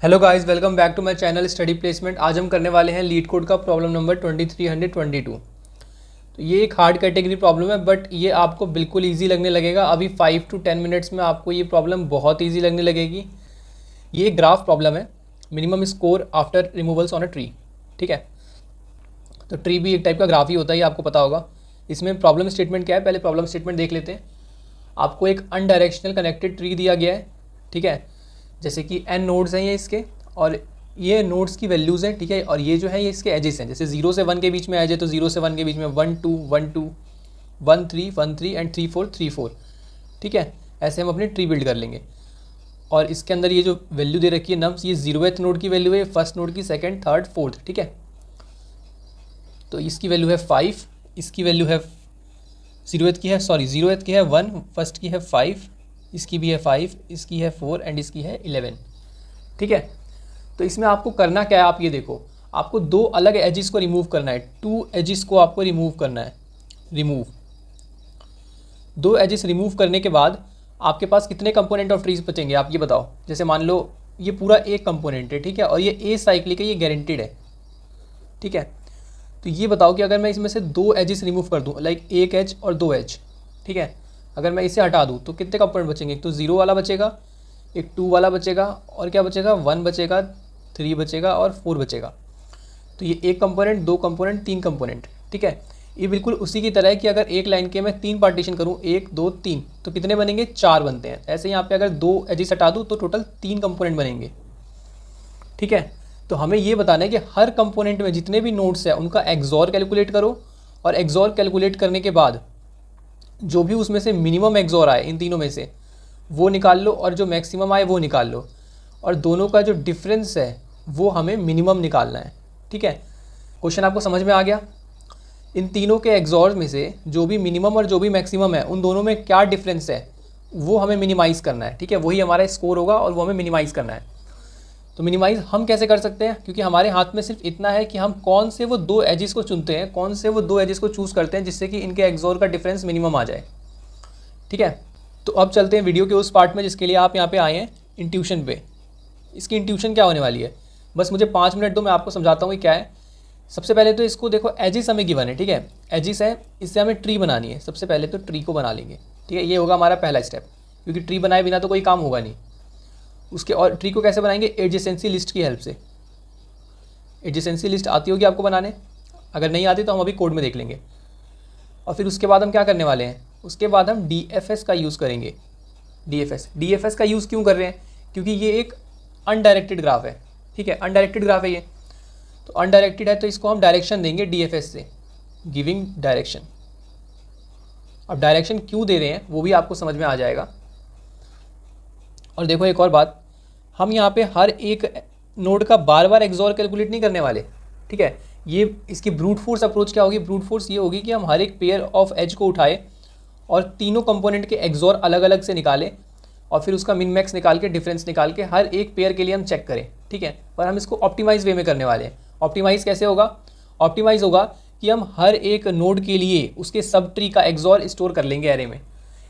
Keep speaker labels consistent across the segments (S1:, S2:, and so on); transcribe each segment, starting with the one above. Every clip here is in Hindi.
S1: Hello guys, welcome back to my channel study placement. आज हम करने वाले हैं लीड कोड का प्रॉब्लम नंबर 2322। तो ये एक हार्ड कैटेगरी प्रॉब्लम है, बट ये आपको बिल्कुल इजी लगने लगेगा। अभी 5 to 10 मिनट्स में आपको ये प्रॉब्लम बहुत इजी लगने लगेगी। ये एक ग्राफ प्रॉब्लम है, minimum score after removals on a tree. ठीक है, तो ट्री भी एक टाइप का ग्राफ ही होता है, ये आपको पता होगा। इसमें प्रॉब्लम स्टेटमेंट क्या है, पहले प्रॉब्लम स्टेटमेंट देख लेते हैं। आपको एक अनडायरेक्शनल कनेक्टेड ट्री दिया गया है। ठीक है, जैसे कि n नोड्स हैं ये इसके, और ये नोड्स की वैल्यूज़ हैं। ठीक है, और ये जो है ये इसके एजेस हैं। जैसे 0 से 1 के बीच में एज है, तो 0 से 1 के बीच में 1 2 1 2 1 3 1 3 एंड 3 4 3 4। ठीक है, ऐसे हम अपनी ट्री बिल्ड कर लेंगे। और इसके अंदर ये जो वैल्यू दे रखी है नम्स, ये 0th नोड की वैल्यू है, फर्स्ट नोड की, सेकंड, थर्ड, फोर्थ। ठीक है, तो इसकी वैल्यू है 5, इसकी वैल्यू है 0th की है, सॉरी 0th की है 1, फर्स्ट की है 5, इसकी भी है 5, इसकी है 4 एंड इसकी है 11। ठीक है, तो इसमें आपको करना क्या है, आप ये देखो। आपको दो अलग एजिस को रिमूव करना है, टू एजिस को आपको रिमूव करना है। रिमूव, दो एजिस रिमूव करने के बाद आपके पास कितने कंपोनेंट ऑफ ट्रीज बचेंगे, आप ये बताओ। जैसे मान लो ये पूरा एक कंपोनेंट है, ठीक है, और ये ए साइक्लिक है, ये गारंटीड है। ठीक है, तो ये बताओ कि अगर मैं इसमें से दो एजिस रिमूव कर दूँ, लाइक एक एज और दो एज, ठीक है, अगर मैं इसे हटा दूँ तो कितने कंपोनेंट बचेंगे। एक तो 0 वाला बचेगा, एक 2 वाला बचेगा, और क्या बचेगा, 1 बचेगा, 3 बचेगा और 4 बचेगा। तो ये एक कंपोनेंट, दो कंपोनेंट, तीन कंपोनेंट। ठीक है, ये बिल्कुल उसी की तरह है कि अगर एक लाइन के मैं 3 पार्टीशन करूँ, 1 2 3, तो कितने बनेंगे, 4 बनते हैं। ऐसे यहाँ पे अगर दो एजिस हटा दूँ तो टोटल 3 कंपोनेंट बनेंगे। ठीक है, तो हमें ये बताना है कि हर कंपोनेंट में जितने भी नोड्स हैं उनका एक्सॉर कैलकुलेट करो, और एक्सॉर कैलकुलेट करने के बाद जो भी उसमें से मिनिमम एक्सॉर आए इन तीनों में से वो निकाल लो, और जो मैक्सिमम आए वो निकाल लो, और दोनों का जो डिफरेंस है वो हमें मिनिमम निकालना है। ठीक है, क्वेश्चन आपको समझ में आ गया। इन तीनों के एक्सॉर में से जो भी मिनिमम और जो भी मैक्सिमम है उन दोनों में क्या डिफरेंस है वो हमें मिनिमाइज़ करना है। ठीक है, वही हमारा स्कोर होगा और वो हमें मिनिमाइज़ करना है। तो मिनिमाइज़ हम कैसे कर सकते हैं, क्योंकि हमारे हाथ में सिर्फ इतना है कि हम कौन से वो दो एजिस को चुनते हैं, कौन से वो दो एजिस को चूज़ करते हैं जिससे कि इनके एक्सॉर का डिफरेंस मिनिमम आ जाए। ठीक है, तो अब चलते हैं वीडियो के उस पार्ट में जिसके लिए आप यहाँ पे आए हैं, इंट्यूशन पे। इसकी इंट्यूशन क्या होने वाली है, बस मुझे 5 मिनट दो, मैं आपको समझाता हूँ कि क्या है। सबसे पहले तो इसको देखो, एजिस हमें गिवन है। ठीक है, एजिस है, इससे हमें ट्री बनानी है। सबसे पहले तो ट्री को बना लेंगे। ठीक है, ये होगा हमारा पहला स्टेप, क्योंकि ट्री बनाए बिना तो कोई काम होगा नहीं उसके। और ट्री को कैसे बनाएंगे, एडजेसेंसी लिस्ट की हेल्प से। एडजेसेंसी लिस्ट आती होगी आपको बनाने, अगर नहीं आती तो हम अभी कोड में देख लेंगे। और फिर उसके बाद हम क्या करने वाले हैं, उसके बाद हम DFS का यूज़ करेंगे। DFS का यूज़ क्यों कर रहे हैं, क्योंकि ये एक अनडायरेक्टेड ग्राफ है। ठीक है, अनडायरेक्टेड ग्राफ है ये, तो अनडायरेक्टेड है तो इसको हम डायरेक्शन देंगे DFS से, गिविंग डायरेक्शन। अब डायरेक्शन क्यों दे रहे हैं वो भी आपको समझ में आ जाएगा। और देखो एक और बात, हम यहाँ पे हर एक नोड का बार बार एक्सॉर कैलकुलेट नहीं करने वाले। ठीक है, ये इसकी ब्रूट फोर्स अप्रोच क्या होगी, ब्रूट फोर्स ये होगी कि हम हर एक पेयर ऑफ एज को उठाए और तीनों कंपोनेंट के एक्सॉर अलग अलग से निकालें, और फिर उसका मिन मैक्स निकाल के, डिफरेंस निकाल के हर एक पेयर के लिए हम चेक करें। ठीक है, पर हम इसको ऑप्टिमाइज वे में करने वाले हैं। ऑप्टिमाइज कैसे होगा, ऑप्टिमाइज होगा कि हम हर एक नोड के लिए उसके सब ट्री का एक्सॉर स्टोर कर लेंगे एरे में।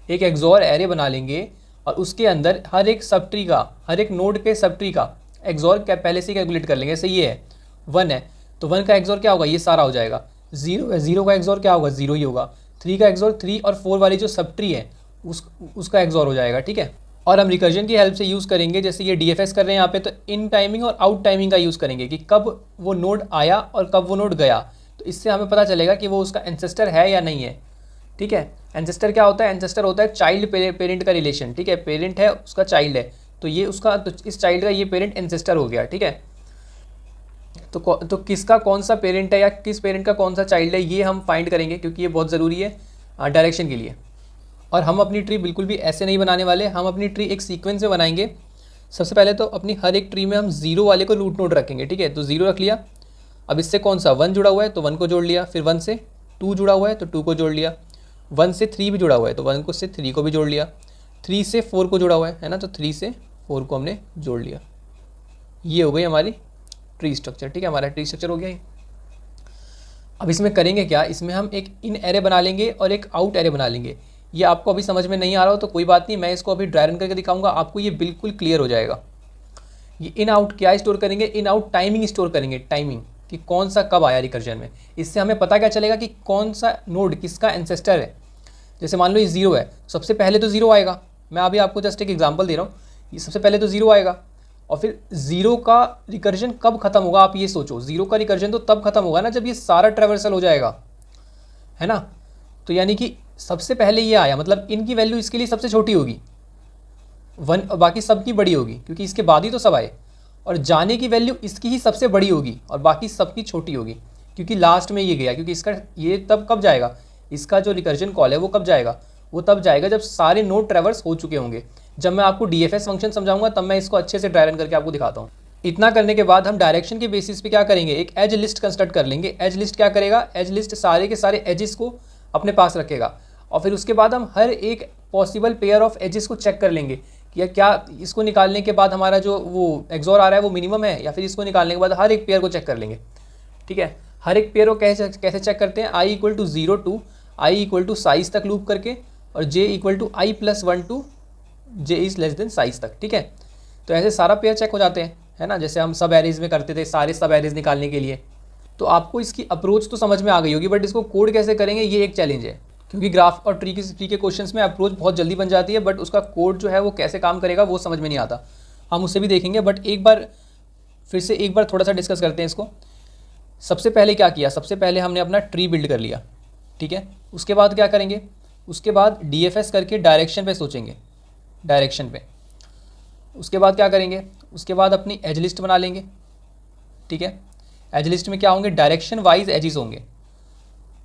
S1: एक एक्सॉर एरे बना लेंगे और उसके अंदर हर एक सब ट्री का, हर एक नोड के सब ट्री का एक्सॉर पहले से कैलकुलेट कर लेंगे। जैसे ये है 1 है, तो 1 का एक्सॉर क्या होगा, ये सारा हो जाएगा। 0 है, 0 का एक्सॉर क्या होगा, 0 ही होगा। 3 का एक्सॉर 3, और 4 वाली जो सब ट्री है उसका एक्सॉर हो जाएगा। ठीक है, और हम रिकर्जन की हेल्प से यूज़ करेंगे, जैसे ये DFS कर रहे हैं यहाँ पे, तो इन टाइमिंग और आउट टाइमिंग का यूज़ करेंगे कि कब वो नोड आया और कब वो नोड गया। तो इससे हमें पता चलेगा कि वो उसका एंसेस्टर है या नहीं है। ठीक है, एंसेस्टर क्या होता है, एंसेस्टर होता है चाइल्ड पेरेंट का रिलेशन। ठीक है, पेरेंट है, उसका चाइल्ड है, तो ये उसका, तो इस चाइल्ड का ये पेरेंट एंसेस्टर हो गया। ठीक है, तो किसका कौन सा पेरेंट है या किस पेरेंट का कौन सा चाइल्ड है ये हम फाइंड करेंगे, क्योंकि ये बहुत ज़रूरी है डायरेक्शन के लिए। और हम अपनी ट्री बिल्कुल भी ऐसे नहीं बनाने वाले, हम अपनी ट्री एक सीक्वेंस में बनाएंगे। सबसे पहले तो अपनी हर एक ट्री में हम 0 वाले को रूट नोड रखेंगे। ठीक है, तो 0 रख लिया। अब इससे कौन सा 1 जुड़ा हुआ है तो 1 को जोड़ लिया, फिर 1 से 2 जुड़ा हुआ है तो 2 को जोड़ लिया, 1 से 3 भी जुड़ा हुआ है तो 1 को से 3 को भी जोड़ लिया, 3 से 4 को जुड़ा हुआ है ना, तो 3 से 4 को हमने जोड़ लिया। ये हो गई हमारी ट्री स्ट्रक्चर। ठीक है, हमारा ट्री स्ट्रक्चर हो गया ये। अब इसमें करेंगे क्या, इसमें हम एक इन एरे बना लेंगे और एक आउट एरे बना लेंगे। ये आपको अभी समझ में नहीं आ रहा हो तो कोई बात नहीं, मैं इसको अभी ड्राई रन करके दिखाऊंगा, आपको ये बिल्कुल क्लियर हो जाएगा। ये इन आउट क्या स्टोर करेंगे, इन आउट टाइमिंग स्टोर करेंगे, टाइमिंग कि कौन सा कब आया रिकर्जन में। इससे हमें पता क्या चलेगा कि कौन सा नोड किसका एंसेस्टर है। जैसे मान लो ये 0 है, सबसे पहले तो 0 आएगा। मैं अभी आपको जस्ट एक एग्जांपल दे रहा हूँ, ये सबसे पहले तो 0 आएगा, और फिर 0 का रिकर्जन कब खत्म होगा आप ये सोचो। 0 का रिकर्जन तो तब खत्म होगा ना जब ये सारा ट्रेवर्सल हो जाएगा, है ना। तो यानी कि सबसे पहले ये आया, मतलब इनकी वैल्यू इसके लिए सबसे छोटी होगी 1, और बाकी सबकी बड़ी होगी, क्योंकि इसके बाद ही तो सब आए। और जाने की वैल्यू इसकी ही सबसे बड़ी होगी और बाकी सबकी छोटी होगी, क्योंकि लास्ट में ये गया, क्योंकि इसका ये तब कब जाएगा, इसका जो रिकर्जन कॉल है वो कब जाएगा, वो तब जाएगा जब सारे नोड ट्रैवर्स हो चुके होंगे। जब मैं आपको DFS फंक्शन समझाऊंगा तब मैं इसको अच्छे से ड्राई रन करके आपको दिखाता हूँ। इतना करने के बाद हम डायरेक्शन के बेसिस पे क्या करेंगे, एक एज लिस्ट कंस्ट्रक्ट कर लेंगे। एज लिस्ट क्या करेगा, एज लिस्ट सारे के सारे एजेस को अपने पास रखेगा, और फिर उसके बाद हम हर एक पॉसिबल पेयर ऑफ एजेस को चेक कर लेंगे कि क्या इसको निकालने के बाद हमारा जो वो एक्सोर आ रहा है वो मिनिमम है, या फिर इसको निकालने के बाद हर एक पेयर को चेक कर लेंगे। ठीक है, हर एक पेयर को कैसे चेक करते हैं, i = 0 to i = साइज तक लूप करके, और j = i + 1 to j is less than size तक। ठीक है, तो ऐसे सारा पेयर चेक हो जाते हैं, है ना, जैसे हम सब एरेज में करते थे सारे सब एरेज निकालने के लिए। तो आपको इसकी अप्रोच तो समझ में आ गई होगी, बट इसको कोड कैसे करेंगे ये एक चैलेंज है, क्योंकि ग्राफ और ट्री के क्वेश्चंस में अप्रोच बहुत जल्दी बन जाती है, बट उसका कोड जो है वो कैसे काम करेगा वो समझ में नहीं आता। हम उससे भी देखेंगे, बट एक बार फिर से एक बार थोड़ा सा डिस्कस करते हैं इसको। सबसे पहले क्या किया, सबसे पहले हमने अपना ट्री बिल्ड कर लिया। ठीक है, उसके बाद क्या करेंगे, उसके बाद DFS करके डायरेक्शन पे सोचेंगे, डायरेक्शन पे। उसके बाद क्या करेंगे, उसके बाद अपनी एज लिस्ट बना लेंगे। ठीक है, एज लिस्ट में क्या होंगे, डायरेक्शन वाइज एजेस होंगे।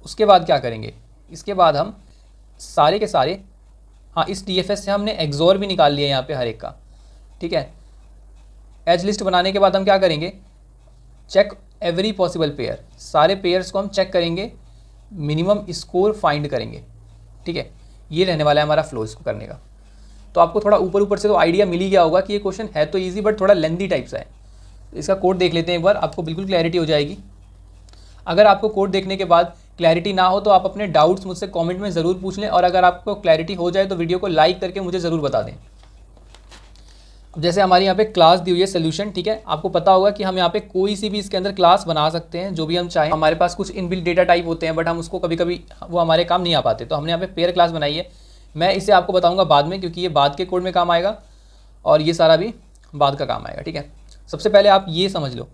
S1: उसके बाद क्या करेंगे, इसके बाद हम सारे के सारे, हाँ इस DFS से हमने एक्सोर भी निकाल लिया यहाँ पे हर एक का। ठीक है, एज लिस्ट बनाने के बाद हम क्या करेंगे, चेक एवरी पॉसिबल पेयर, सारे पेयर्स को हम चेक करेंगे, मिनिमम स्कोर फाइंड करेंगे। ठीक है, ये रहने वाला है हमारा फ्लो इसको करने का। तो आपको थोड़ा ऊपर से तो आइडिया मिल ही गया होगा कि ये क्वेश्चन है तो ईजी बट थोड़ा लेंथी टाइप सा है। इसका कोड देख लेते हैं एक बार, आपको बिल्कुल क्लैरिटी हो जाएगी। अगर आपको कोड देखने के बाद क्लैरिटी ना हो तो आप अपने डाउट्स मुझसे कमेंट में ज़रूर पूछ लें, और अगर आपको क्लैरिटी हो जाए तो वीडियो को लाइक करके मुझे ज़रूर बता दें। अब जैसे हमारी यहाँ पे क्लास दी हुई है सोल्यूशन, ठीक है, आपको पता होगा कि हम यहाँ पे कोई सी भी इसके अंदर क्लास बना सकते हैं जो भी हम चाहें। हमारे पास कुछ इनबिल्ट डेटा टाइप होते हैं बट हम उसको कभी कभी वो हमारे काम नहीं आ पाते, तो हमने यहाँ पे पेयर क्लास बनाई है। मैं इसे आपको बताऊँगा बाद में, क्योंकि ये बाद के कोड में काम आएगा और ये सारा भी बाद का काम आएगा। ठीक है, सबसे पहले आप ये समझ लो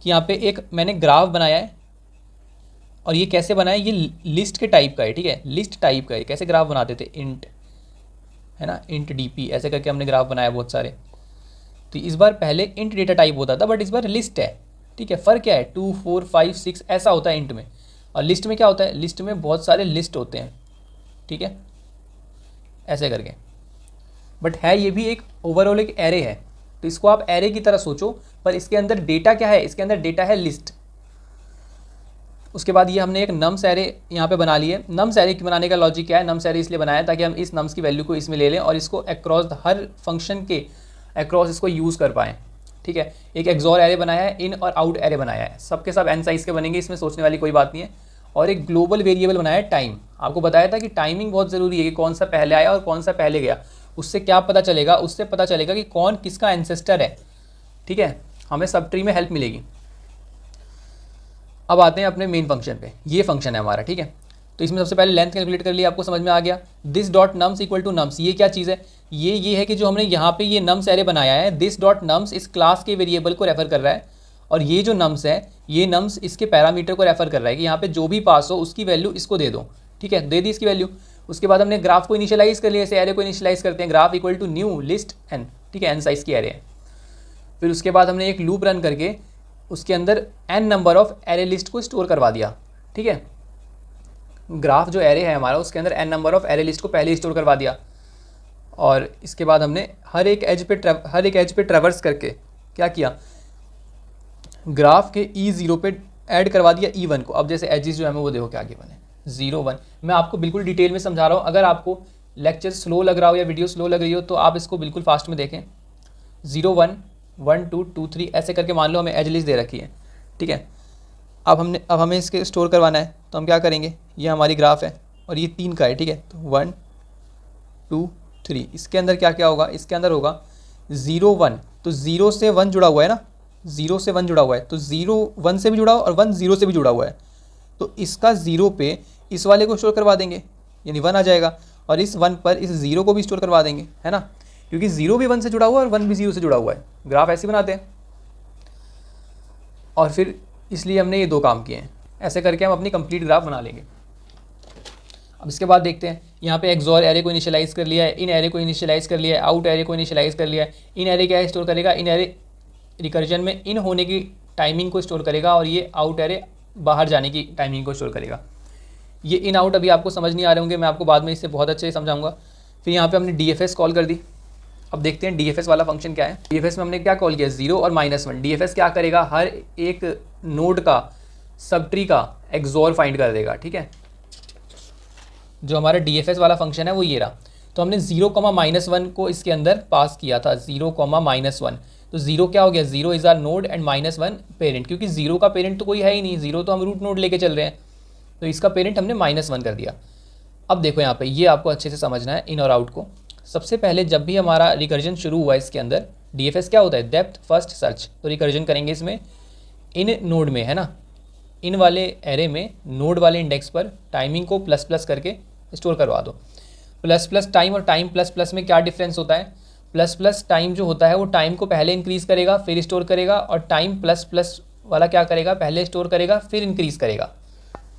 S1: कि यहाँ पे एक मैंने ग्राफ बनाया है, और ये कैसे बनाया, ये लिस्ट के टाइप का है। ठीक है, लिस्ट टाइप का है। कैसे ग्राफ बनाते थे, इंट, है ना, इंट DP ऐसे करके हमने ग्राफ बनाया बहुत सारे। तो इस बार पहले इंट डेटा टाइप होता था बट इस बार लिस्ट है। ठीक है, फ़र्क क्या है, 2 4 5 6 ऐसा होता है इंट में, और लिस्ट में क्या होता है, लिस्ट में बहुत सारे लिस्ट होते हैं। ठीक है, ऐसे करके, बट है ये भी एक ओवरऑल एक एरे है, तो इसको आप एरे की तरह सोचो, पर इसके अंदर डेटा क्या है, इसके अंदर डेटा है लिस्ट। उसके बाद ये हमने एक नम्स एरे यहाँ पे बना ली है। नम्स एरे की बनाने का लॉजिक क्या है, नम्स एरे इसलिए बनाया ताकि हम इस नम्स की वैल्यू को इसमें ले लें और इसको अक्रॉस हर फंक्शन के अक्रॉस इसको यूज़ कर पाएँ। ठीक है, एक एक्सोर एरे बनाया है, इन और आउट एरे बनाया है, सबके सब n साइज़ के बनेंगे, इसमें सोचने वाली कोई बात नहीं है। और एक ग्लोबल वेरिएबल बनाया है टाइम। आपको बताया था कि टाइमिंग बहुत ज़रूरी है कि कौन सा पहले आया और कौन सा पहले गया। उससे क्या पता चलेगा, उससे पता चलेगा कि कौन किसका एंसेस्टर है। ठीक है, हमें सब ट्री में हेल्प मिलेगी। अब आते हैं अपने मेन फंक्शन पे, ये फंक्शन है हमारा। ठीक है, तो इसमें सबसे पहले लेंथ कैलकुलेट कर लिया, आपको समझ में आ गया। This dot nums equal to nums, ये क्या चीज़ है, ये है कि जो हमने यहाँ पे ये नम्स एरे बनाया है, दिस डॉट नम्स इस क्लास के वेरिएबल को रेफर कर रहा है, और ये जो नम्स है ये नम्स इसके पैरामीटर को रेफर कर रहा है कि यहाँ पे जो भी पास हो उसकी वैल्यू इसको दे दो। ठीक है, दे दी इसकी वैल्यू। उसके बाद हमने ग्राफ को इनिशियलाइज कर लिया, ऐसे एरे को इनिशियलाइज करते हैं, graph equal to new list n। ठीक है, n साइज़ की एरे है। फिर उसके बाद हमने एक लूप रन करके उसके अंदर n number of array list को स्टोर करवा दिया। ठीक है, ग्राफ जो एरे है हमारा उसके अंदर n number of array list को पहले स्टोर करवा दिया, और इसके बाद हमने हर एक एज पे ट्रैवर्स करके क्या किया, ग्राफ के E0 पे ऐड करवा दिया E1 को। अब जैसे एजेस जो है वो देखो क्या गिवन है, 0 1। मैं आपको बिल्कुल डिटेल में समझा रहा हूँ, अगर आपको लेक्चर स्लो लग रहा हो या वीडियो स्लो लग रही हो तो आप इसको बिल्कुल फास्ट में देखें। 0 1 1 2 2 3 ऐसे करके मान लो हमें एज लिस्ट दे रखी है। ठीक है, अब हमें इसके स्टोर करवाना है, तो हम क्या करेंगे, ये हमारी ग्राफ है और ये 3 का है। ठीक है, तो 1 2 3, इसके अंदर क्या क्या होगा, इसके अंदर होगा 0 1 तो 0 से 1 जुड़ा हुआ है ना, 0 से 1 जुड़ा हुआ है, तो 0 1 से भी जुड़ा हुआ और 1 0 से भी जुड़ा हुआ है, तो इसका 0 पे इस वाले को स्टोर करवा देंगे, यानी 1 आ जाएगा, और इस 1 पर इस 0 को भी स्टोर करवा देंगे, है ना, क्योंकि 0 भी 1 से जुड़ा हुआ है और 1 भी 0 से जुड़ा हुआ है। ग्राफ ऐसे बनाते हैं, और फिर इसलिए हमने ये दो काम किए हैं। ऐसे करके हम अपनी कंप्लीट ग्राफ बना लेंगे। अब इसके बाद देखते हैं, यहाँ पे एक्सॉर एरे को इनिशियलाइज़ कर लिया है, इन एरे को इनिशियलाइज़ कर लिया है, आउट एरे को इनिशियलाइज़ कर लिया है। इन एरे क्या स्टोर करेगा, इन एरे रिकर्जन में इन होने की टाइमिंग को स्टोर करेगा, और ये आउट एरे बाहर जाने की टाइमिंग को स्टोर करेगा। ये इन आउट अभी आपको समझ नहीं आ रहे होंगे, मैं आपको बाद में इससे बहुत अच्छे से समझाऊंगा। फिर यहाँ पे हमने DFS कॉल कर दी। अब देखते हैं DFS वाला फंक्शन क्या है। DFS में हमने क्या कॉल किया, 0 और -1। DFS क्या करेगा, हर एक नोड का सब ट्री का एक्सॉर फाइंड कर देगा, ठीक है। जो हमारा DFS वाला फंक्शन है वो ये रहा। तो हमने 0, -1 को इसके अंदर पास किया था, 0, -1। तो 0 क्या हो गया, 0 is our node and -1 parent, क्योंकि 0 का पेरेंट तो कोई है ही नहीं, 0 तो हम रूट नोड लेके चल रहे हैं, तो इसका पेरेंट हमने -1 कर दिया। अब देखो यहाँ पे ये आपको अच्छे से समझना है इन और आउट को। सबसे पहले जब भी हमारा रिकर्जन शुरू हुआ इसके अंदर, DFS क्या होता है, डेप्थ फर्स्ट सर्च। तो रिकर्जन करेंगे इसमें इन नोड में, है ना, इन वाले एरे में नोड वाले इंडेक्स पर टाइमिंग को ++ करके स्टोर करवा दो। ++ टाइम और टाइम ++ में क्या डिफरेंस होता है, ++ टाइम जो होता है वो टाइम को पहले इंक्रीज़ करेगा फिर स्टोर करेगा, और टाइम ++ वाला क्या करेगा, पहले स्टोर करेगा फिर इंक्रीज़ करेगा,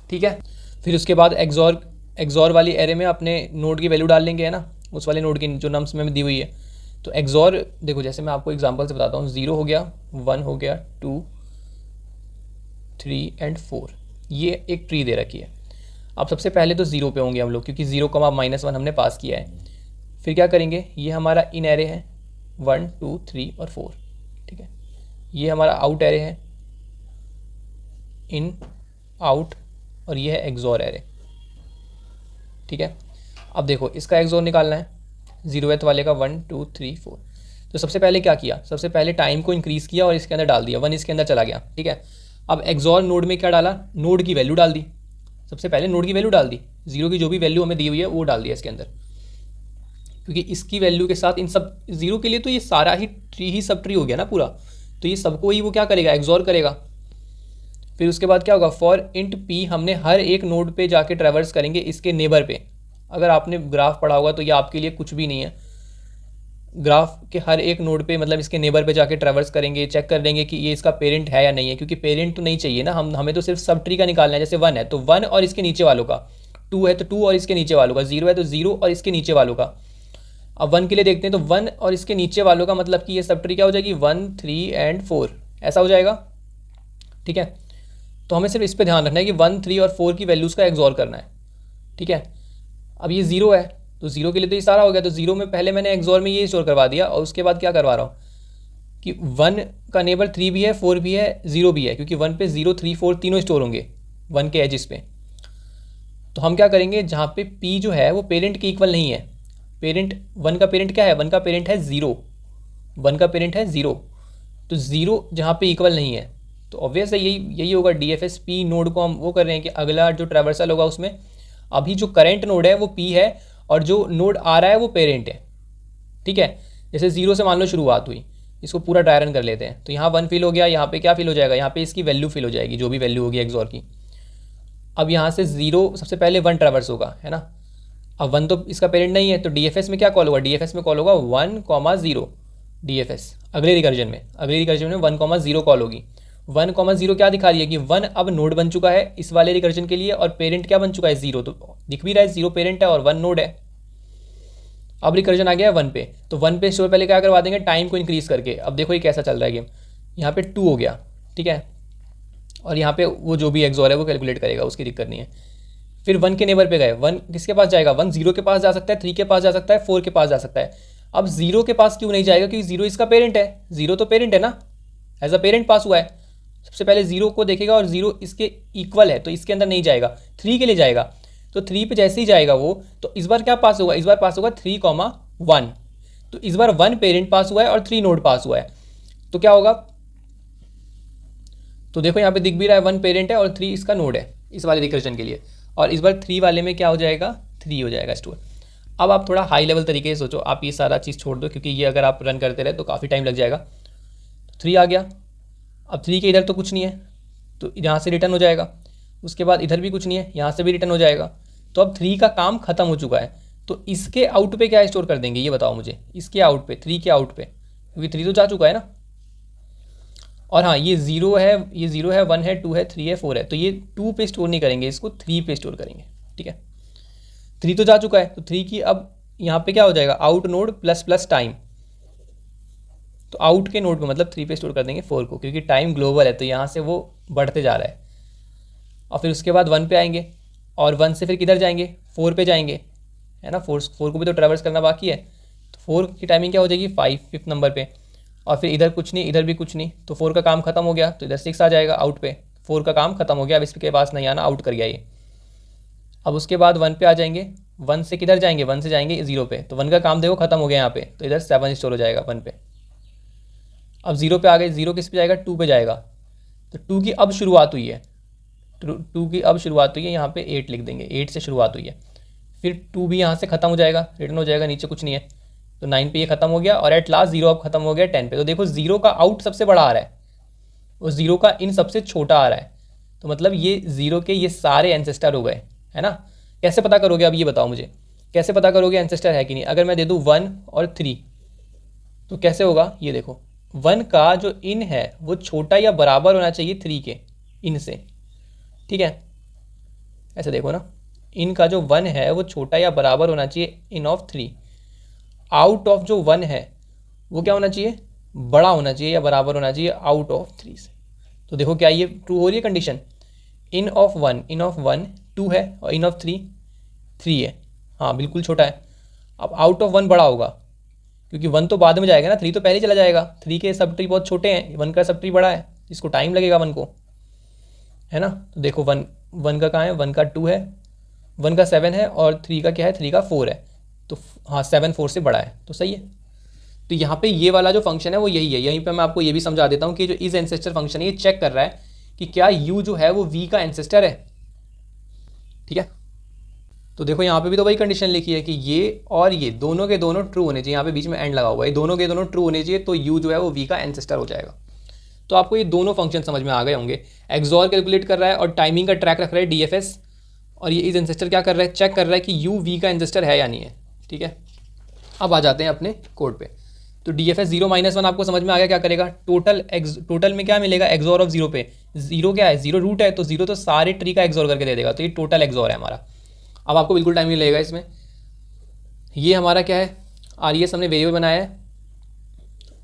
S1: ठीक है। फिर उसके बाद एक्सॉर वाली एरे में अपने नोड की वैल्यू डाल लेंगे, है ना, उस वाले नोड की जो नम्स में दी हुई है। तो एक्सॉर देखो, जैसे मैं आपको एग्जांपल से बताता हूँ, 0 हो गया, 1 हो गया, 2, 3 एंड 4, ये एक ट्री दे रखी है। अब सबसे पहले तो 0 पे होंगे हम लोग, क्योंकि 0, -1 हमने पास किया है। फिर क्या करेंगे, ये हमारा इन एरे है 1, 2, 3 और 4, ठीक है। ये हमारा आउट एरे है, इन, आउट, और ये है एक्सॉर एरे, ठीक है। अब देखो इसका एक्सॉर निकालना है 0th वाले का, 1, 2, 3, 4। तो सबसे पहले क्या किया, सबसे पहले टाइम को इंक्रीज़ किया और इसके अंदर डाल दिया, 1 इसके अंदर चला गया, ठीक है। अब एक्सॉर नोड में क्या डाला, नोड की वैल्यू डाल दी, सबसे पहले नोड की वैल्यू डाल दी, 0 की जो भी वैल्यू हमें दी हुई है वो डाल दिया इसके अंदर, क्योंकि इसकी वैल्यू के साथ इन सब 0 के लिए तो ये सारा ही ट्री ही सब ट्री हो गया ना पूरा, तो ये सबको ही वो क्या करेगा, एक्सॉर करेगा। फिर उसके बाद क्या होगा, फॉर इंट p हमने हर एक नोड पे जाके ट्रैवर्स करेंगे इसके नेबर पे। अगर आपने ग्राफ पढ़ा होगा तो ये आपके लिए कुछ भी नहीं है, ग्राफ के हर एक नोड पे मतलब इसके नेबर पे जाके ट्रैवर्स करेंगे, चेक कर लेंगे कि ये इसका पेरेंट है या नहीं है, क्योंकि पेरेंट तो नहीं चाहिए ना, हमें तो सिर्फ सब ट्री का निकालना है। जैसे 1 है तो 1 और इसके नीचे वालों का, 2 है तो 2 और इसके नीचे वालों का, 0 है तो 0 और इसके नीचे वालों का। अब 1 के लिए देखते हैं, तो 1 और इसके नीचे वालों का मतलब कि ये सब ट्री क्या हो जाएगी, 1, 3 एंड 4, ऐसा हो जाएगा, ठीक है। तो हमें सिर्फ इस पर ध्यान रखना है कि 1, 3 और 4 की वैल्यूज़ का एक्सॉर करना है, ठीक है। अब ये 0 है तो 0 के लिए तो ये सारा हो गया, तो 0 में पहले मैंने एक्सॉर में ये स्टोर करवा दिया, और उसके बाद क्या करवा रहा हूँ कि 1 का नेबर 3 भी है, 4 भी है, 0 भी है, क्योंकि 1 पे 0, 3, 4 तीनों स्टोर होंगे 1 के एजिस पे। तो हम क्या करेंगे, जहाँ पे p जो है वो पेरेंट के इक्वल नहीं है, पेरेंट 1 का पेरेंट क्या है, 1 का पेरेंट है 0, 1 का पेरेंट है 0, तो 0 जहाँ पे इक्वल नहीं है तो ऑब्वियस है यही होगा, DFS p नोड को हम वो कर रहे हैं कि अगला जो ट्रैवर्सल होगा उसमें अभी जो करेंट नोड है वो p है, और जो नोड आ रहा है वो पेरेंट है, ठीक है। जैसे 0 से मान लो शुरुआत हुई, इसको पूरा ड्राई रन कर लेते हैं, तो यहाँ 1 फिल हो गया, यहाँ पे क्या फिल हो जाएगा, यहाँ पे इसकी वैल्यू फिल हो जाएगी, जो भी वैल्यू होगी एक्सॉर की। अब यहाँ से 0 सबसे पहले 1 ट्रैवर्स होगा, है ना। अब 1 तो इसका पेरेंट नहीं है, तो DFS में क्या कॉल होगा, DFS में कॉल होगा 1, 0 DFS अगले रिकर्जन में 1, 0 कॉल होगी। 1, 0 क्या दिखा रही है कि 1 अब नोड बन चुका है इस वाले रिकर्जन के लिए, और पेरेंट क्या बन चुका है, 0, तो दिख भी रहा है 0 पेरेंट है और 1 नोड है। अब रिकर्जन आ गया है 1 पे, तो 1 पे स्टोर पहले क्या करवा देंगे, टाइम को इंक्रीज़ करके। अब देखो ये कैसा चल रहा है गेम, यहाँ पे 2 हो गया, ठीक है, और यहाँ पे वो जो भी एक्सॉर है वो कैलकुलेट करेगा, उसकी दिक्कत नहीं है। फिर 1 के नेबर पे गए, 1 किसके पास जाएगा, 1 0 के पास जा सकता है, 3 के पास जा सकता है, 4 के पास जा सकता है। अब 0 के पास क्यों नहीं जाएगा, क्योंकि 0 इसका पेरेंट है, 0 तो पेरेंट है ना, एज अ पेरेंट पास हुआ है। सबसे पहले 0 को देखेगा और 0 इसके इक्वल है तो इसके अंदर नहीं जाएगा, 3 के लिए जाएगा, तो 3 पे जैसे ही जाएगा वो, तो इस बार क्या पास होगा, इस बार पास होगा 3, 1, तो इस बार 1 पेरेंट पास हुआ है और 3 नोड पास हुआ है, तो क्या होगा, तो देखो यहाँ पे दिख भी रहा है 1 पेरेंट है और 3 इसका नोड है इस वाले रिकर्जन के लिए, और इस बार 3 वाले में क्या हो जाएगा, 3 हो जाएगा स्टोर। अब आप थोड़ा हाई लेवल तरीके से सोचो, आप ये सारा चीज़ छोड़ दो क्योंकि ये अगर आप रन करते रहे तो काफ़ी टाइम लग जाएगा। 3 आ गया, अब 3 के इधर तो कुछ नहीं है तो यहाँ से रिटर्न हो जाएगा, उसके बाद इधर भी कुछ नहीं है, यहाँ से भी रिटर्न हो जाएगा। तो अब 3 का काम ख़त्म हो चुका है, तो इसके आउट पे क्या स्टोर कर देंगे ये बताओ मुझे, इसके आउट पे 3 के आउट पे, क्योंकि 3 तो जा चुका है ना। और हाँ ये 0 है, ये 0 है, 1 है, 2 है, 3 है, 4 है, तो ये 2 पे स्टोर नहीं करेंगे, इसको 3 पे स्टोर करेंगे। ठीक है, 3 तो जा चुका है तो 3 की अब यहाँ पे क्या हो जाएगा, out node plus plus time, तो आउट के नोड को मतलब 3 पे स्टोर कर देंगे 4 को, क्योंकि टाइम ग्लोबल है तो यहाँ से वो बढ़ते जा रहा है। और फिर उसके बाद 1 पे आएंगे और 1 से फिर किधर जाएंगे, 4 पे जाएंगे, है ना। 4 को भी तो ट्रैवर्स करना बाकी है, तो 4 की टाइमिंग क्या हो जाएगी 5 नंबर पे। और फिर इधर कुछ नहीं, इधर भी कुछ नहीं, तो 4 का काम खत्म हो गया, तो इधर 6 आ जाएगा आउट पे, 4 का काम खत्म हो गया, अब इसके पास नहीं आना, आउट कर गया ये। अब उसके बाद 1 पे आ जाएंगे, 1 से किधर जाएंगे, 1 से जाएंगे 0 पे, तो 1 का काम देखो खत्म हो गया यहाँ पे, तो इधर 7 स्टोर हो जाएगा 1 पे। अब 0 पे आ गए, 0 किस पे जाएगा, 2 पे जाएगा, तो 2 की अब शुरुआत हुई है, 2 की अब शुरुआत हुई है, यहाँ पे 8 लिख देंगे, 8 से शुरुआत हुई है। फिर 2 भी यहाँ से खत्म हो जाएगा, रिटर्न हो जाएगा, नीचे कुछ नहीं है, तो 9 पे ये खत्म हो गया, और एट लास्ट 0 अब खत्म हो गया 10 पे। तो देखो 0 का आउट सबसे बड़ा आ रहा है और 0 का इन सबसे छोटा आ रहा है, तो मतलब ये 0 के ये सारे एंसेस्टर हो गए, है ना। कैसे पता करोगे, अब ये बताओ मुझे, कैसे पता करोगे एंसेस्टर है कि नहीं। अगर मैं दे दूँ 1 और 3 तो कैसे होगा, ये देखो 1 का जो इन है वो छोटा या बराबर होना चाहिए 3 के इन से। ठीक है, ऐसे देखो ना, इन का जो 1 है वो छोटा या बराबर होना चाहिए इन ऑफ 3। आउट ऑफ जो 1 है वो क्या होना चाहिए, बड़ा होना चाहिए या बराबर होना चाहिए आउट ऑफ 3 से। तो देखो क्या ये ट्रू हो रही है कंडीशन, इन ऑफ 1 2 है और इन ऑफ 3 3 है, हाँ बिल्कुल छोटा है। अब आउट ऑफ 1 बड़ा होगा, क्योंकि 1 तो बाद में जाएगा ना, 3 तो पहले चला जाएगा, 3 के सब ट्री बहुत छोटे हैं, 1 का सब ट्री बड़ा है, इसको टाइम लगेगा 1 को, है ना। तो देखो 1 का कहाँ है, 1 का 2 है, 1 का 7 है, और 3 का क्या है, 3 का 4 है, तो हाँ 7 4 से बड़ा है, तो सही है। तो यहाँ पे ये वाला जो फंक्शन है वो यही है। यहीं पे मैं आपको ये भी समझा देता हूँ कि जो इज एंसेस्टर फंक्शन है ये चेक कर रहा है कि क्या यू जो है वो वी का एंसेस्टर है। ठीक है, तो देखो यहाँ पे भी तो वही कंडीशन लिखी है कि ये और ये दोनों के दोनों ट्रू होने चाहिए, यहाँ पे बीच में एंड लगा हुआ है, दोनों के दोनों ट्रू होने चाहिए, तो यू जो है वो वी का एंसेस्टर हो जाएगा। तो आपको ये दोनों फंक्शन समझ में आ गए होंगे, एक्सॉर कैलकुलेट कर रहा है और टाइमिंग का ट्रैक रख रहा है डीएफएस, और ये इज एंसेस्टर क्या कर रहा है, चेक कर रहा है कि यू वी का एंसेस्टर है या नहीं है। ठीक है, अब आ जाते हैं अपने कोड पे। तो DFS 0-1 आपको समझ में आ गया क्या करेगा, टोटल में क्या मिलेगा, एक्सॉर ऑफ 0 पे, 0 क्या है, 0 रूट है, तो 0 तो सारे ट्री का एक्सॉर करके दे देगा, तो ये टोटल एक्सॉर है हमारा। अब आपको बिल्कुल टाइम नहीं लगेगा इसमें। ये हमारा क्या है, RES हमने वेरिएबल बनाया है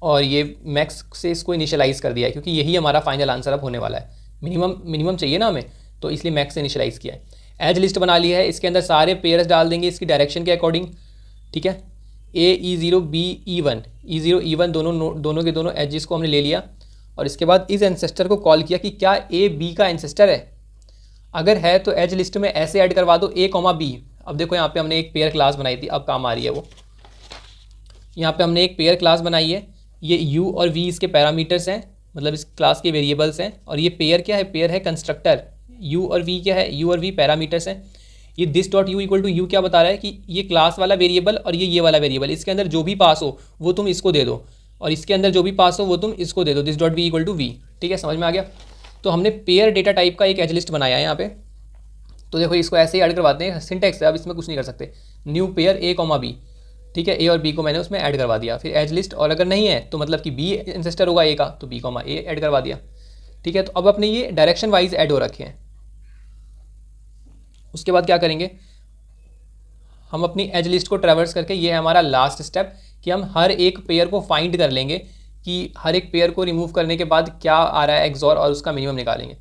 S1: और ये मैक्स से इसको इनिशियलाइज़ कर दिया है, क्योंकि यही हमारा फाइनल आंसर अब होने वाला है। मिनिमम चाहिए ना हमें, तो इसलिए मैक्स से इनिशियलाइज़ किया है। एज लिस्ट बना ली है, इसके अंदर सारे पेयर्स डाल देंगे इसकी डायरेक्शन के अकॉर्डिंग। ठीक है, E0 B E1 E0 E1 दोनों के दोनों एजेस को हमने ले लिया, और इसके बाद इस एंसेस्टर को कॉल किया कि क्या A B का एंसेस्टर है। अगर है तो एज लिस्ट में ऐसे ऐड करवा दो A, B। अब देखो यहाँ पे हमने एक पेयर क्लास बनाई थी, अब काम आ रही है वो। यहाँ पे हमने एक पेयर क्लास बनाई है, ये U और V इसके पैरामीटर्स हैं, मतलब इस क्लास के वेरिएबल्स हैं, और ये पेयर क्या है, पेयर है कंस्ट्रक्टर। U और V क्या है, U और V पैरामीटर्स हैं। ये this dot U equal to U क्या बता रहा है कि ये क्लास वाला वेरिएबल और ये वाला वेरिएबल, इसके अंदर जो भी पास हो वो तुम इसको दे दो, और इसके अंदर जो भी पास हो वो तुम इसको दे दो, this dot V equal to V. ठीक है, समझ में आ गया। तो हमने पेयर डेटा टाइप का एक एज लिस्ट बनाया है यहाँ पे। तो देखो इसको ऐसे ही ऐड करवाते हैं, सिंटेक्स है, अब इसमें कुछ नहीं कर सकते। New pair A, B। ठीक है, A और B को मैंने उसमें ऐड करवा दिया, फिर एज लिस्ट, और अगर नहीं है तो मतलब कि B एंसेस्टर होगा A का, तो B, A ऐड करवा दिया। ठीक है, तो अब अपने ये डायरेक्शन वाइज ऐड हो रखे हैं। उसके बाद क्या करेंगे, हम अपनी एज लिस्ट को ट्रैवर्स करके, ये है हमारा लास्ट स्टेप, कि हम हर एक पेयर को फाइंड कर लेंगे कि हर एक पेयर को रिमूव करने के बाद क्या आ रहा है एक्सॉर, और उसका मिनिमम निकालेंगे।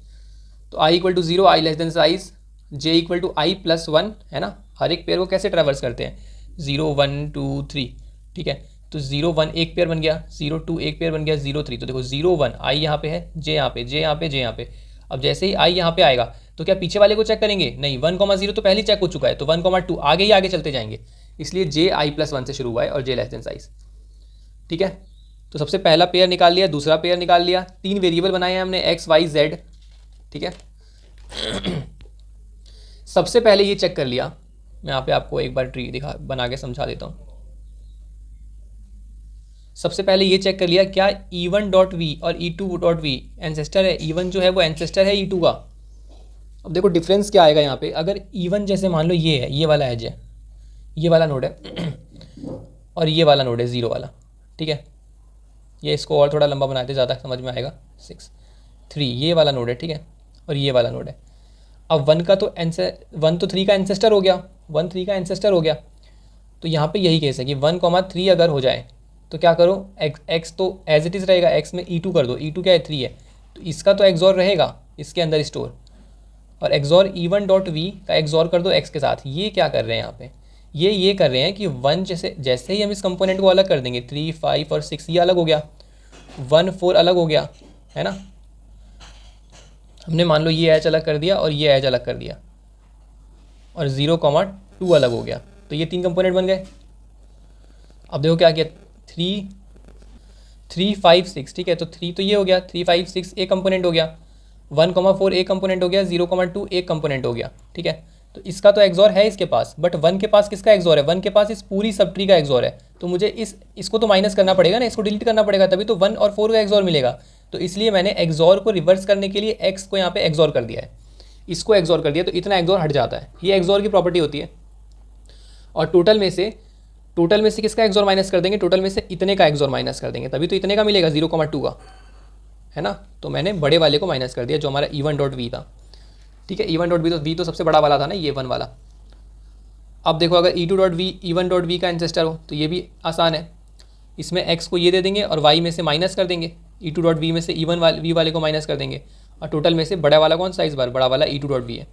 S1: तो I equal to 0, I less than size, J equal to I plus 1, है ना। हर एक पेयर को कैसे ट्रैवर्स करते हैं, 0 1 2 3। ठीक है, तो 0 1 एक पेयर बन गया, 0 2 एक पेयर बन गया, 0 3। तो देखो 0 1 I यहाँ पे है, J यहाँ पे, J यहाँ पे, J यहाँ पे। अब जैसे ही I यहाँ पे आएगा तो क्या पीछे वाले को चेक करेंगे, नहीं, 1, 0 तो पहले चेक हो चुका है, तो 1, 2 आगे ही आगे चलते जाएंगे, इसलिए J I प्लस 1 से शुरू हुआ है और J लेस देन साइज। ठीक है, तो सबसे पहला पेयर निकाल लिया, दूसरा पेयर निकाल लिया, 3 वेरिएबल बनाए हैं हमने X Y Z। ठीक है, सबसे पहले ये चेक कर लिया, मैं यहाँ पे आपको एक बार ट्री बना के समझा देता हूँ। सबसे पहले ये चेक कर लिया क्या E1 डॉट वी और E2 डॉट वी एंसेस्टर है। E1 जो है वो एंसेस्टर है E2 का। अब देखो डिफरेंस क्या आएगा यहाँ पे, अगर E1 जैसे मान लो ये है, ये वाला एज है, ये वाला नोड है और ये वाला नोड है 0 वाला, ठीक है। ये इसको और थोड़ा लंबा बनाते ज़्यादा समझ में आएगा। 6 3 ये वाला नोड है, ठीक है, और ये वाला नोड है। अब 1 का तो 1 तो 3 का एंसेस्टर हो गया, 1 3 का एंसेस्टर हो गया। तो यहाँ पे यही केस है कि 1,3 अगर हो जाए तो क्या करो, एक्स तो एज इट इज़ रहेगा, एक्स में E2 कर दो। E2 क्या है, 3 है, तो इसका तो एक्सॉर रहेगा इसके अंदर स्टोर, और एक्सॉर E1 डॉट वी का एक्सॉर कर दो एक्स के साथ। ये क्या कर रहे हैं यहाँ पे, ये कर रहे हैं कि 1 जैसे ही हम इस कंपोनेंट को अलग कर देंगे, 3 5 और 6 ये अलग हो गया, 1 4 अलग हो गया, है ना। हमने मान लो ये एच अलग कर दिया और ये एच अलग कर दिया, और 0,2 अलग हो गया, तो ये 3 कंपोनेंट बन गए। अब देखो क्या किया, 3 5 6, ठीक है, तो 3 तो ये हो गया, 3 5 6 एक कंपोनेंट हो गया, 1,4 एक कंपोनेंट हो गया, 0,2 एक कंपोनेंट हो गया, ठीक है। तो इसका तो एक्सॉर है इसके पास, बट 1 के पास किसका एक्सॉर है, 1 के पास इस पूरी सब ट्री का एक्सॉर है। तो मुझे इसको तो माइनस करना पड़ेगा ना, इसको डिलीट करना पड़ेगा, तभी तो 1 और 4 का एक्सॉर मिलेगा। तो इसलिए मैंने एक्सॉर को रिवर्स करने के लिए एक्स को यहाँ पे एक्सॉर कर दिया है, इसको एक्सॉर कर दिया, तो इतना एक्सॉर हट जाता है। ये एक्सॉर की प्रॉपर्टी होती है। और टोटल में से किसका एक्सॉर माइनस कर देंगे, टोटल में से इतने का एक्सॉर माइनस कर देंगे, तभी तो इतने का मिलेगा 0,2 का, है ना। तो मैंने बड़े वाले को माइनस कर दिया जो हमारा E1 डॉट वी था, ठीक है। E1 डॉट वी तो सबसे बड़ा वाला था ना, ये 1 वाला। अब देखो अगर E2 dot V E1 dot V का एंसेस्टर हो तो ये भी आसान है, इसमें x को ये दे देंगे और y में से माइनस कर देंगे, E2 डॉट वी में से वी वाले को माइनस कर देंगे, और टोटल में से बड़ा वाला कौन सा, इस बार बड़ा वाला E2 डॉट वी है,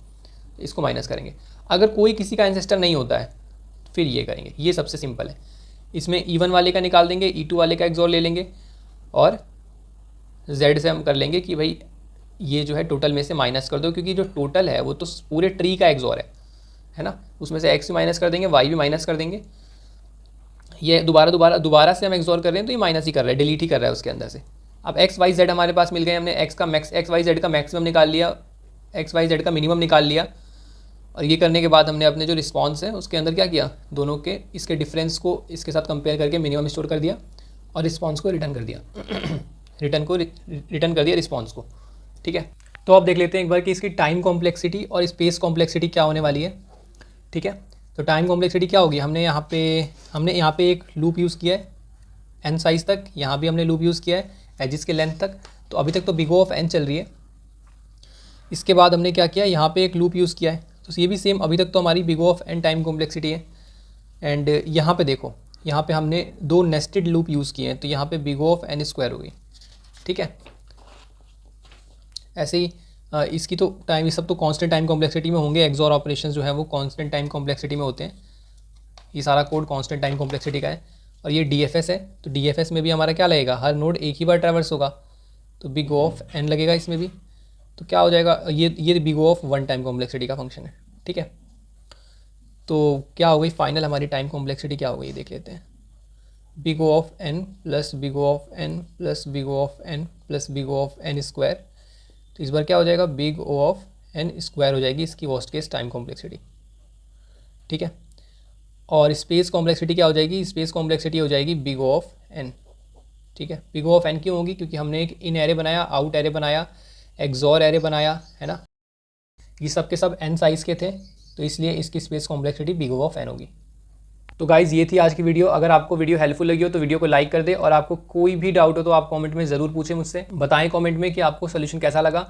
S1: इसको माइनस करेंगे। अगर कोई किसी का एंसेस्टर नहीं होता है फिर ये करेंगे, ये सबसे सिंपल है। इसमें E1 वाले का निकाल देंगे, E2 वाले का एक्सॉर ले लेंगे, और Z से हम कर लेंगे कि भाई ये जो है टोटल में से माइनस कर दो, क्योंकि जो टोटल है वो तो पूरे ट्री का एक्सॉर है ना। उसमें से x भी माइनस कर देंगे, y भी माइनस कर देंगे। ये दोबारा से हम एक्सॉर कर रहे हैं तो ये माइनस ही कर रहा है, डिलीट ही कर रहा है उसके अंदर से। अब x y z हमारे पास मिल गए, हमने x y z का मैक्सिमम निकाल लिया, x y z का मिनिमम निकाल लिया। और ये करने के बाद हमने अपने जो रिस्पॉन्स है उसके अंदर क्या किया, दोनों के इसके डिफरेंस को इसके साथ कंपेयर करके मिनिमम स्टोर कर दिया और रिस्पॉन्स को रिटर्न कर दिया रिटर्न कर दिया रिस्पॉन्स को, ठीक है। तो अब देख लेते हैं एक बार कि इसकी टाइम कॉम्प्लेक्सिटी और स्पेस कॉम्प्लेक्सिटी क्या होने वाली है, ठीक है। तो टाइम कॉम्प्लेक्सिटी क्या होगी, हमने यहाँ पे एक लूप यूज़ किया है n साइज़ तक, यहाँ भी हमने लूप यूज़ किया है एजिस के लेंथ तक, तो अभी तक तो बिग O ऑफ n चल रही है। इसके बाद हमने क्या किया, यहाँ पे एक लूप यूज़ किया है, तो ये भी सेम, अभी तक तो हमारी big O of n time complexity है। एंड यहाँ पे देखो, यहाँ पे हमने 2 नेस्टेड लूप यूज़ किए हैं, तो यहाँ पे big O of n square होगी, ठीक है। ऐसे ही इसकी तो टाइम, ये सब तो कांस्टेंट टाइम कॉम्प्लेक्सिटी में होंगे, एक्सॉर ऑपरेशंस जो है वो कांस्टेंट टाइम कॉम्प्लेक्सिटी में होते हैं। ये सारा कोड कांस्टेंट टाइम कॉम्प्लेक्सिटी का है। और ये DFS है, तो DFS में भी हमारा क्या लगेगा, हर नोड एक ही बार ट्रैवर्स होगा, तो बिग O ऑफ n लगेगा इसमें भी। तो क्या हो जाएगा, ये big O of 1 time complexity का फंक्शन है, ठीक है। तो क्या हो गई फाइनल हमारी टाइम कॉम्प्लेक्सिटी क्या हो गई, देख लेते हैं। Big O of n plus big O of n plus big O of n plus big O of n square, तो इस बार क्या हो जाएगा, big O of n square हो जाएगी इसकी वर्स्ट केस टाइम कॉम्प्लेक्सिटी, ठीक है। और स्पेस कॉम्प्लेक्सिटी क्या हो जाएगी, स्पेस कॉम्प्लेक्सिटी हो जाएगी बिग O ऑफ n, ठीक है। बिग O ऑफ n क्यों होगी, क्योंकि हमने एक इन एरे बनाया, आउट एरे बनाया, एक्सॉर एरे बनाया, है ना। ये सब के सब n साइज़ के थे, तो इसलिए इसकी space complexity big O of n होगी। तो गाइज़ ये थी आज की वीडियो। अगर आपको वीडियो हेल्पफुल लगी हो तो वीडियो को लाइक कर दे, और आपको कोई भी डाउट हो तो आप कमेंट में ज़रूर पूछें मुझसे, बताएं कमेंट में कि आपको सोल्यूशन कैसा लगा।